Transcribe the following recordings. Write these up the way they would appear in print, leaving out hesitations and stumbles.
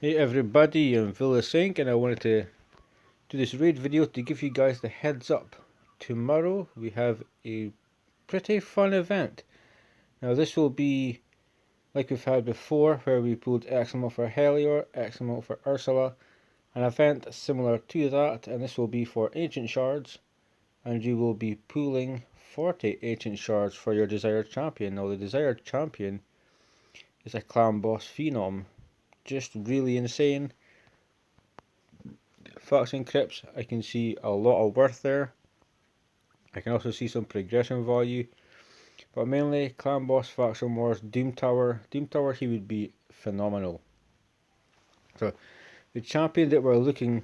Hey everybody, I'm Vilisink and I wanted to do this raid video to give you guys the heads up. Tomorrow we have a pretty fun event. Now this will be like we've had before, where we pulled X amount for Helior, X amount for Ursula, an event similar to that, and this will be for Ancient Shards, and you will be pooling 40 Ancient Shards for your desired champion. Now the desired champion is a clan boss phenom, just really insane. Faction crypts, I can see a lot of worth there. I can also see some progression value, but mainly clan boss, faction wars, Doom Tower. Doom Tower, he would be phenomenal. So the champion that we're looking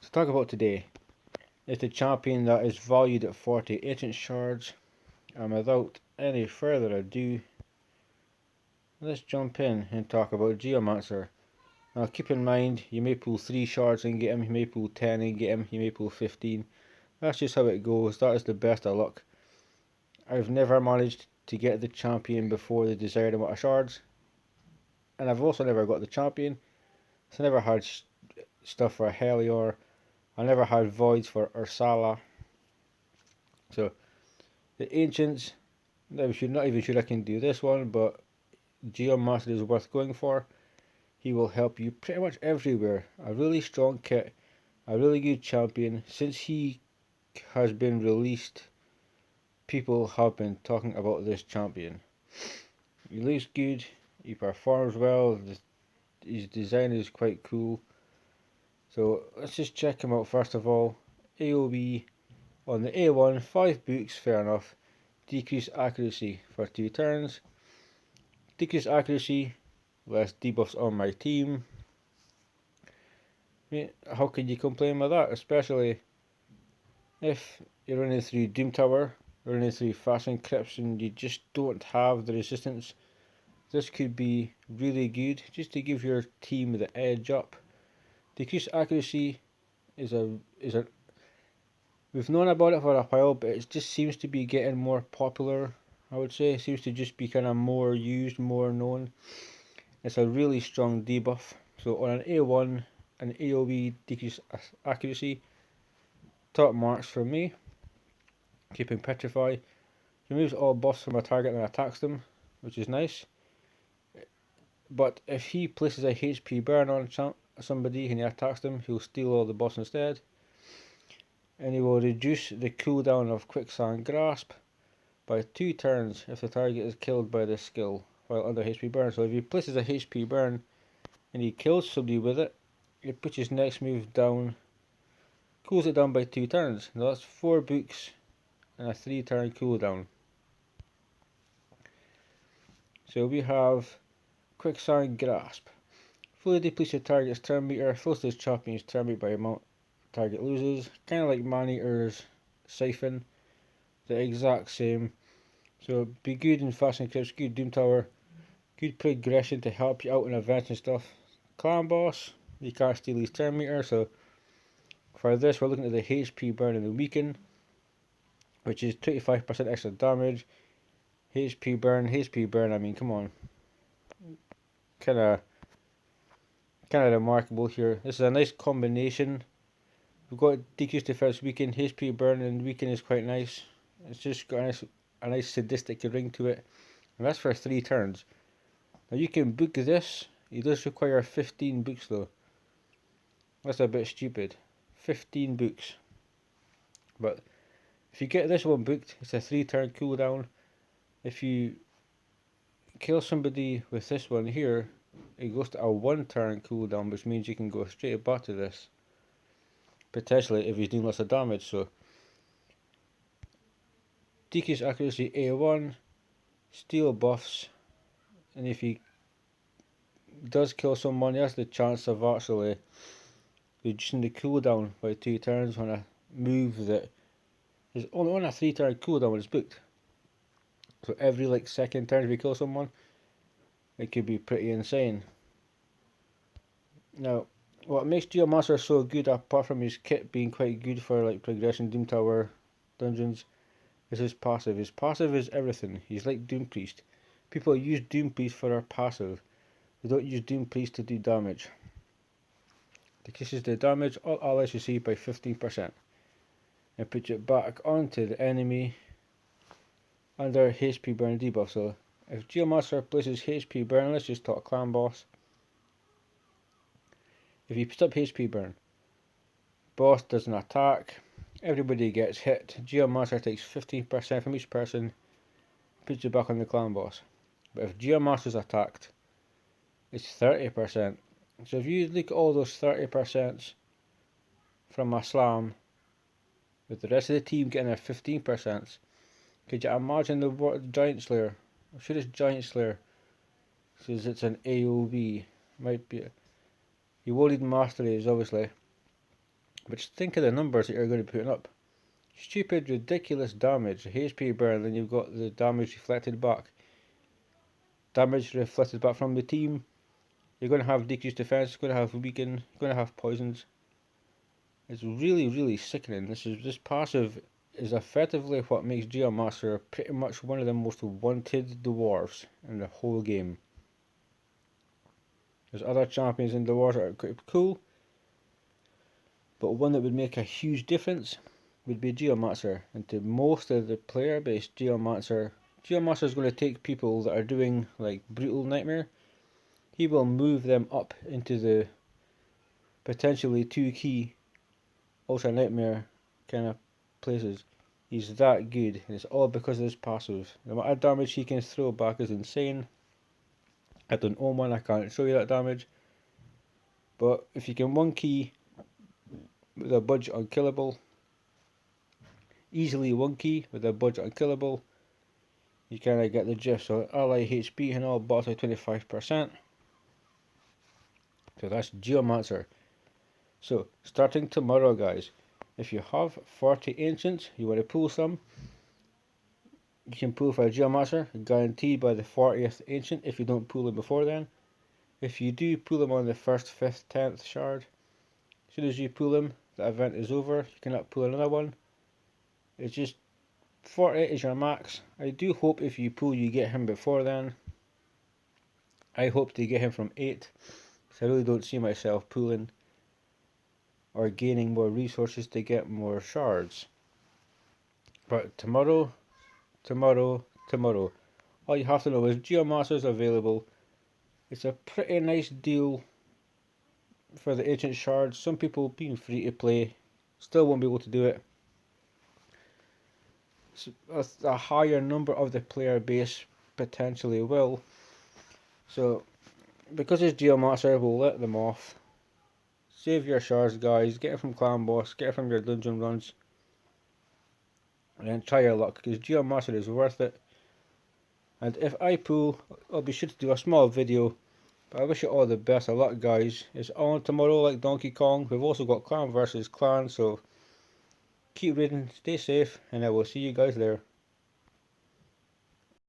to talk about today is the champion that is valued at 40 ancient shards. And without any further ado, let's jump in and talk about Geomancer. Now keep in mind, you may pull 3 shards and get him, you may pull 10 and get him, you may pull 15. That's just how it goes. That is the best of luck. I've never managed to get the champion before the desired amount of shards, and I've also never got the champion. So I never had stuff for Helior. I never had voids for Ursula. So the ancients, I'm not even sure I can do this one, but Geomancer is worth going for. He will help you pretty much everywhere. A really strong kit, a really good champion. Since he has been released, people have been talking about this champion. He looks good, he performs well, his design is quite cool. So let's just check him out first of all. AoB on the A1, 5 books, fair enough. Decreased accuracy for 2 turns. Decreased accuracy, less debuffs on my team. I mean, how can you complain with that? Especially if you're running through Doom Tower, running through Faction Crypts, and you just don't have the resistance. This could be really good just to give your team the edge up. Decreased accuracy is a we've known about it for a while, but it just seems to be getting more popular. I would say it seems to just be kind of more used, more known. It's a really strong debuff. So on an A1, an AoB decreased accuracy, top marks for me. Keeping Petrify removes all buffs from a target and attacks them, which is nice. But if he places a HP burn on somebody and he attacks them, he'll steal all the buffs instead. And he will reduce the cooldown of Quicksand Grasp by 2 turns if the target is killed by this skill while under HP burn. So if he places a HP burn and he kills somebody with it, he puts his next move down, cools it down by 2 turns. Now that's 4 books and a 3 turn cooldown. So we have Quicksand Grasp. Fully depletes your target's turn meter, fills this champion's turn meter by amount target loses. Kind of like Man-Eater's Siphon, the exact same. So be good in Faction Crypts, good Doom Tower, good progression to help you out in events and stuff. Clan Boss, you can't steal his turn meter, so for this we're looking at the HP burn and the weaken, which is 25% extra damage. HP burn, I mean, come on. Kinda remarkable here. This is a nice combination. We've got decreased defense, weaken, HP burn, and weaken is quite nice. It's just got a nice sadistic ring to it, and that's for 3 turns. Now you can book this. It does require 15 books though. That's a bit stupid. 15 books. But if you get this one booked, it's a 3 turn cooldown. If you kill somebody with this one here, it goes to a 1 turn cooldown, which means you can go straight back to this. Potentially if he's doing lots of damage. So decreased accuracy A1, steal buffs, and if he does kill someone, he has the chance of actually reducing the cooldown by 2 turns on a move that is only on a 3 turn cooldown when it's booked. So every like second turn if you kill someone, it could be pretty insane. Now, what makes Geomancer so good, apart from his kit being quite good for like progression, Doom Tower, dungeons, is his passive. His passive is everything. He's like Doom Priest. People use Doom Priest for their passive. They don't use Doom Priest to do damage. Decreases the damage all allies receive by 15%. And puts it back onto the enemy under HP burn debuff. So if Geomancer places HP burn, let's just talk clan boss. If he puts up HP burn, boss does an attack, everybody gets hit. Geomancer takes 15% from each person, puts it back on the clan boss. But if Geomancer's attacked, it's 30%. So if you look at all those 30% from a slam, with the rest of the team getting their 15%, could you imagine the Giant Slayer? I'm sure it's Giant Slayer, says it's an AOB. Might be. You will need masteries, obviously. But just think of the numbers that you're going to be putting up. Stupid, ridiculous damage, HP burn, then you've got the damage reflected back. Damage reflected back from the team. You're going to have decreased defense, you're going to have weaken, you're going to have poisons. It's really, really sickening. This passive is effectively what makes Geomancer pretty much one of the most wanted dwarves in the whole game. There's other champions in dwarves that are quite cool, but one that would make a huge difference would be Geomancer. And to most of the player base, Geomancer is going to take people that are doing like Brutal Nightmare. He will move them up into the potentially 2 key Ultra Nightmare kind of places. He's that good, and it's all because of his passive. The amount of damage he can throw back is insane. I don't own one, I can't show you that damage. But if you can 1 key with a budget unkillable, easily 1 key with a budget unkillable, you kind of get the gist. So ally HP and all bots by 25%. So that's Geomancer. So starting tomorrow, guys, if you have 40 ancients, you want to pull some, you can pull for a Geomancer, guaranteed by the 40th ancient if you don't pull them before then. If you do pull them on the 1st, 5th, 10th shard, as soon as you pull them, the event is over, you cannot pull another one. It's just 40 is your max. I do hope if you pull you get him before then. I hope to get him from 8, because I really don't see myself pulling or gaining more resources to get more shards. But tomorrow, all you have to know is Geomancer is available. It's a pretty nice deal for the ancient shards. Some people being free to play still won't be able to do it. A higher number of the player base potentially will. So because it's Geomancer, we'll let them off. Save your shards, guys. Get it from clan boss, get it from your dungeon runs, and then try your luck, because Geomancer is worth it. And if I pull, I'll be sure to do a small video. But I wish you all the best of luck, guys. It's on tomorrow like Donkey Kong. We've also got clan versus clan, so keep reading, stay safe, and I will see you guys there.